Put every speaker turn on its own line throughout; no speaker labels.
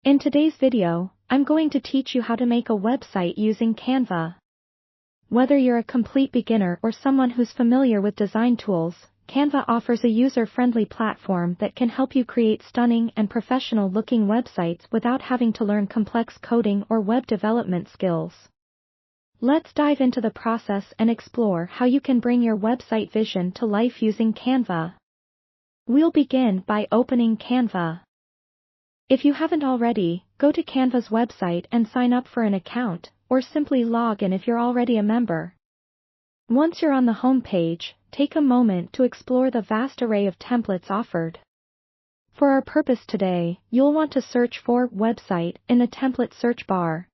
In today's video, I'm going to teach you how to make a website using Canva. Whether you're a complete beginner or someone who's familiar with design tools, Canva offers a user-friendly platform that can help you create stunning and professional-looking websites without having to learn complex coding or web development skills. Let's dive into the process and explore how you can bring your website vision to life using Canva. We'll begin by opening Canva. If you haven't already, go to Canva's website and sign up for an account, or simply log in if you're already a member. Once you're on the home page, take a moment to explore the vast array of templates offered. For our purpose today, you'll want to search for website in the template search bar.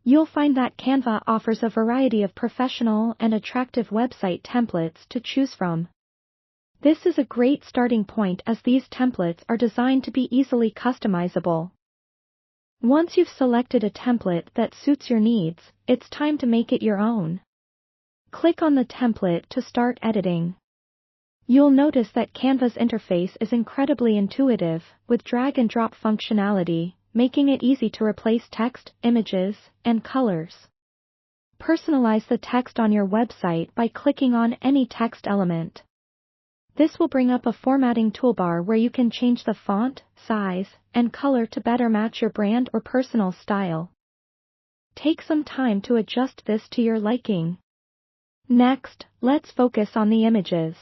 You'll find that Canva offers a variety of professional and attractive website templates to choose from. This is a great starting point as these templates are designed to be easily customizable. Once you've selected a template that suits your needs, it's time to make it your own. Click on the template to start editing. You'll notice that Canva's interface is incredibly intuitive, with drag-and-drop functionality, making it easy to replace text, images, and colors. Personalize the text on your website by clicking on any text element. This will bring up a formatting toolbar where you can change the font, size, and color to better match your brand or personal style. Take some time to adjust this to your liking. Next, let's focus on the images.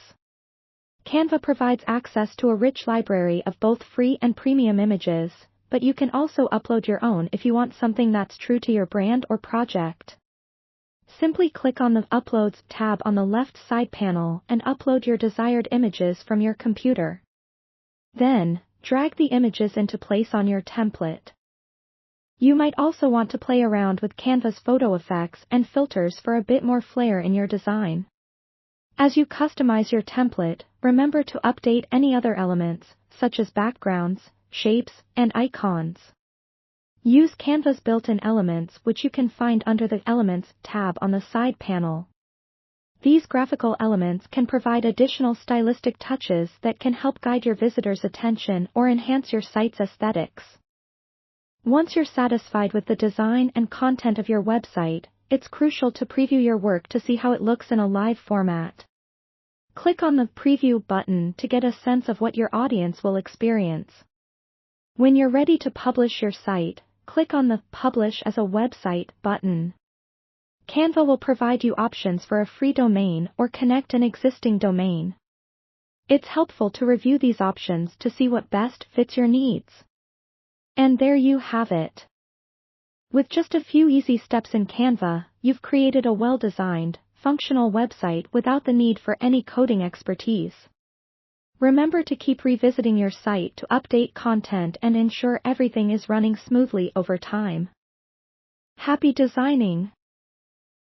Canva provides access to a rich library of both free and premium images, but you can also upload your own if you want something that's true to your brand or project. Simply click on the Uploads tab on the left side panel and upload your desired images from your computer. Then, drag the images into place on your template. You might also want to play around with Canva's photo effects and filters for a bit more flair in your design. As you customize your template, remember to update any other elements, such as backgrounds, shapes, and icons. Use Canva's built-in elements, which you can find under the Elements tab on the side panel. These graphical elements can provide additional stylistic touches that can help guide your visitors' attention or enhance your site's aesthetics. Once you're satisfied with the design and content of your website, it's crucial to preview your work to see how it looks in a live format. Click on the Preview button to get a sense of what your audience will experience. When you're ready to publish your site, click on the Publish as a Website button. Canva will provide you options for a free domain or connect an existing domain. It's helpful to review these options to see what best fits your needs. And there you have it. With just a few easy steps in Canva, you've created a well-designed, functional website without the need for any coding expertise. Remember to keep revisiting your site to update content and ensure everything is running smoothly over time. Happy designing!